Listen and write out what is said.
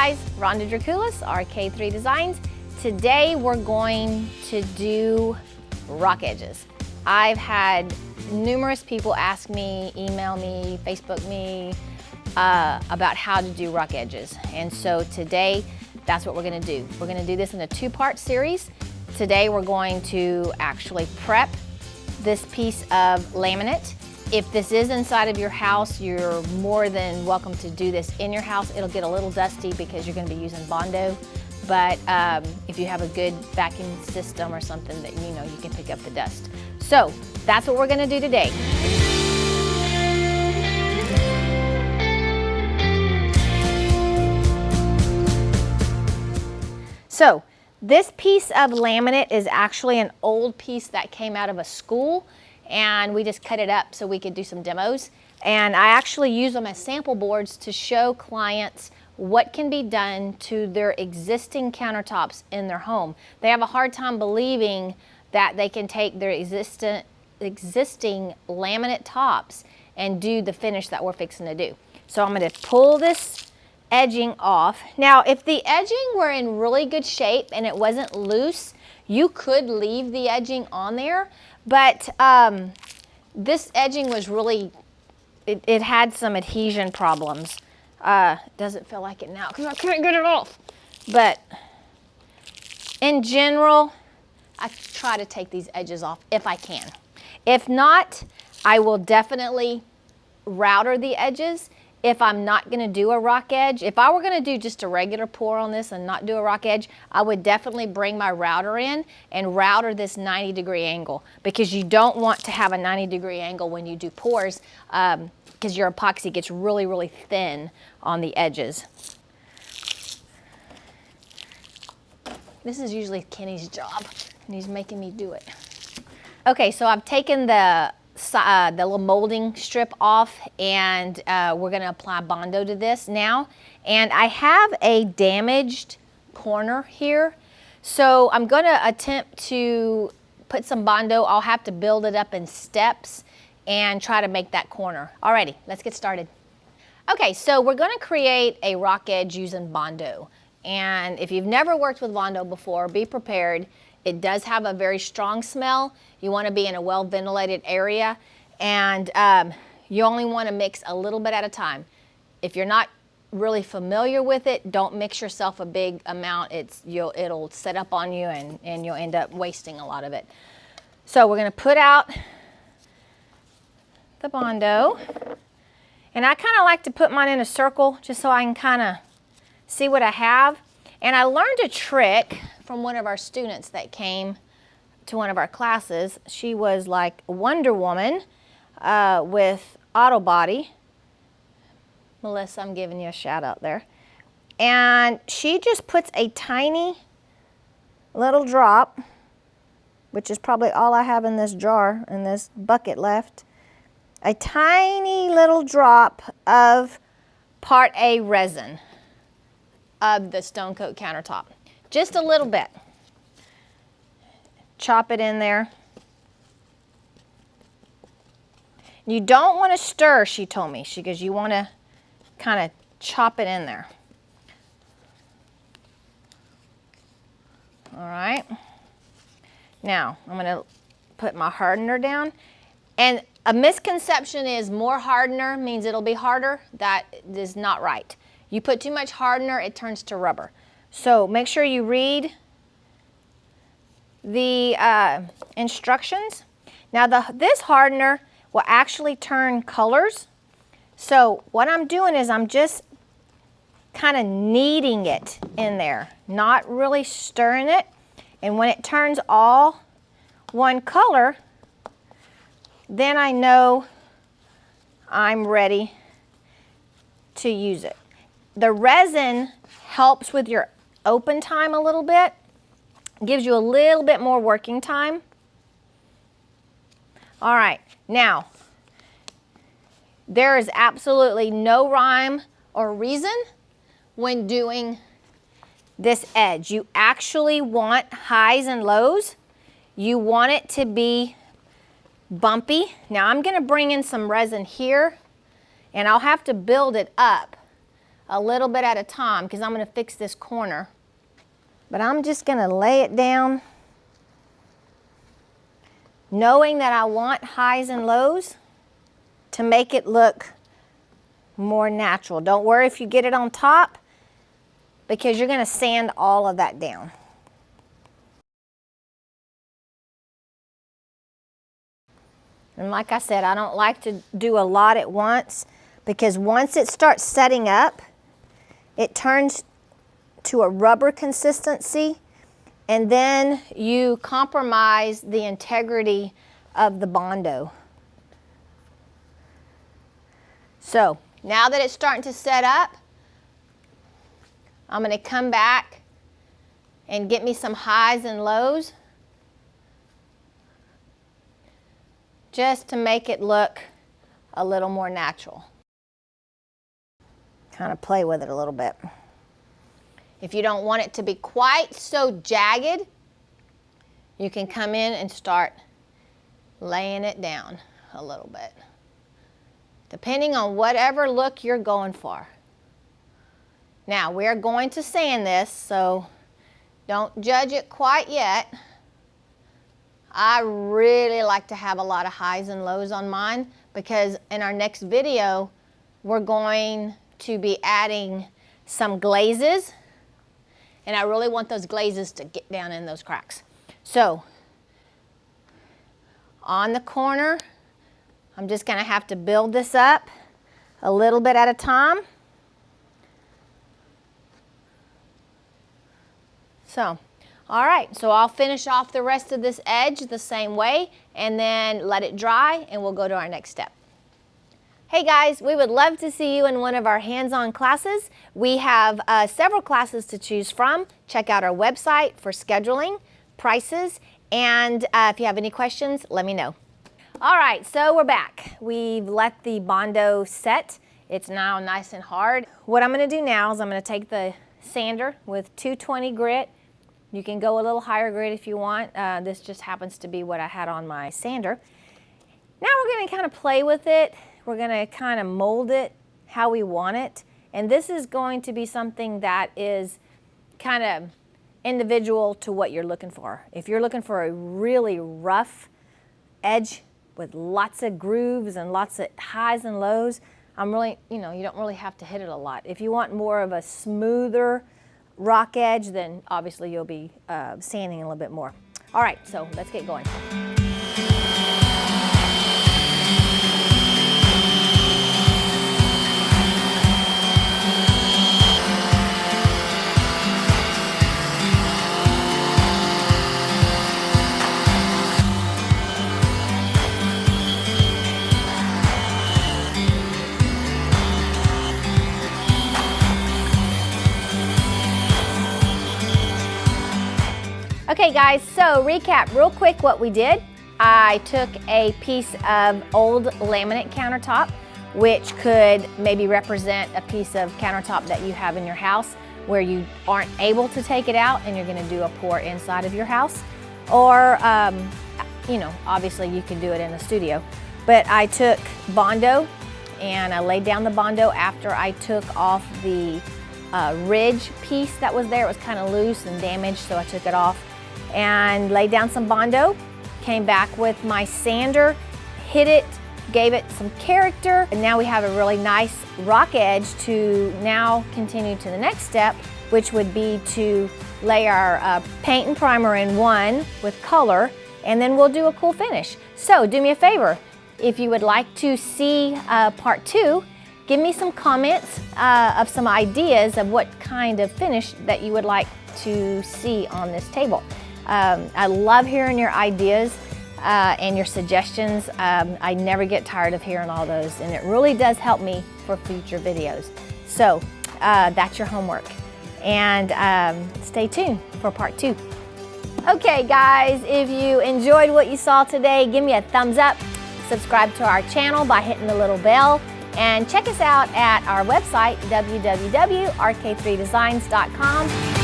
guys, Rhonda Draculis, RK3 Designs. Today we're going to do rock edges. I've had numerous people ask me, email me, Facebook me about how to do rock edges. And so today, that's what we're gonna do. We're gonna do this in a two-part series. Today we're going to actually prep this piece of laminate. If this is inside of your house, you're more than welcome to do this in your house. It'll get a little dusty because you're gonna be using Bondo. But if you have a good vacuum system or something that you know you can pick up the dust. So that's what we're gonna do today. So this piece of laminate is actually an old piece that came out of a school, and we just cut it up so we could do some demos. And I actually use them as sample boards to show clients what can be done to their existing countertops in their home. They have a hard time believing that they can take their existing laminate tops and do the finish that we're fixing to do. So I'm going to pull this edging off. Now, if the edging were in really good shape and it wasn't loose, you could leave the edging on there, but this edging was really, it had some adhesion problems. Doesn't feel like it now because I can't get it off. But in general, I try to take these edges off if I can. If not, I will definitely router the edges if I'm not gonna do a rock edge. If I were gonna do just a regular pour on this and not do a rock edge, I would definitely bring my router in and router this 90-degree angle, because you don't want to have a 90-degree angle when you do pours, because your epoxy gets really, really thin on the edges. This is usually Kenny's job, and he's making me do it. Okay, so I've taken the little molding strip off, and we're gonna apply Bondo to this now. And I have a damaged corner here, so I'm gonna attempt to put some Bondo. I'll have to build it up in steps and try to make that corner. Alrighty, let's get started. Okay, so we're gonna create a rock edge using Bondo. And if you've never worked with Bondo before, be prepared. It does have a very strong smell. You wanna be in a well-ventilated area, and you only wanna mix a little bit at a time. If you're not really familiar with it, don't mix yourself a big amount. It'll set up on you, and you'll end up wasting a lot of it. So we're gonna put out the Bondo, and I kind of like to put mine in a circle just so I can kind of see what I have. And I learned a trick from one of our students that came to one of our classes. She was like Wonder Woman with auto body. Melissa, I'm giving you a shout out there. And she just puts a tiny little drop, which is probably all I have in this jar, in this bucket left. A tiny little drop of Part A resin of the Stone Coat countertop. Just a little bit. Chop it in there. You don't want to stir, she told me. She goes, you want to kind of chop it in there. All right. Now, I'm going to put my hardener down. And a misconception is more hardener means it'll be harder. That is not right. You put too much hardener, it turns to rubber. So make sure you read the instructions. Now this hardener will actually turn colors. So what I'm doing is I'm just kind of kneading it in there, not really stirring it. And when it turns all one color, then I know I'm ready to use it. The resin helps with your open time a little bit, gives you a little bit more working time. All right, now, there is absolutely no rhyme or reason when doing this edge. You actually want highs and lows. You want it to be bumpy. Now I'm gonna bring in some resin here, and I'll have to build it up a little bit at a time because I'm going to fix this corner. But I'm just going to lay it down, knowing that I want highs and lows to make it look more natural. Don't worry if you get it on top, because you're going to sand all of that down. And like I said, I don't like to do a lot at once, because once it starts setting up, it turns to a rubber consistency, and then you compromise the integrity of the Bondo. So now that it's starting to set up, I'm going to come back and get me some highs and lows just to make it look a little more natural. Kind of play with it a little bit. If you don't want it to be quite so jagged, you can come in and start laying it down a little bit, depending on whatever look you're going for. Now, we're going to sand this, so don't judge it quite yet. I really like to have a lot of highs and lows on mine, because in our next video, we're going to be adding some glazes, and I really want those glazes to get down in those cracks. So, on the corner, I'm just going to have to build this up a little bit at a time. So, all right, so I'll finish off the rest of this edge the same way and then let it dry, and we'll go to our next step. Hey guys, we would love to see you in one of our hands-on classes. We have several classes to choose from. Check out our website for scheduling, prices, and if you have any questions, let me know. All right, so we're back. We've let the Bondo set. It's now nice and hard. What I'm gonna do now is I'm gonna take the sander with 220 grit. You can go a little higher grit if you want. This just happens to be what I had on my sander. Now we're going to kind of play with it. We're going to kind of mold it how we want it. And this is going to be something that is kind of individual to what you're looking for. If you're looking for a really rough edge with lots of grooves and lots of highs and lows, you don't really have to hit it a lot. If you want more of a smoother rock edge, then obviously you'll be sanding a little bit more. All right, so let's get going. Okay guys, so recap real quick what we did. I took a piece of old laminate countertop, which could maybe represent a piece of countertop that you have in your house where you aren't able to take it out and you're gonna do a pour inside of your house. Or, obviously you can do it in the studio. But I took Bondo and I laid down the Bondo after I took off the ridge piece that was there. It was kind of loose and damaged, so I took it off and laid down some Bondo, came back with my sander, hit it, gave it some character, and now we have a really nice rock edge to now continue to the next step, which would be to lay our paint and primer in one with color, and then we'll do a cool finish. So do me a favor, if you would like to see part 2, give me some comments of some ideas of what kind of finish that you would like to see on this table. I love hearing your ideas and your suggestions. I never get tired of hearing all those, and it really does help me for future videos. So that's your homework, and stay tuned for part 2. Okay guys, if you enjoyed what you saw today, give me a thumbs up, subscribe to our channel by hitting the little bell, and check us out at our website, www.rk3designs.com.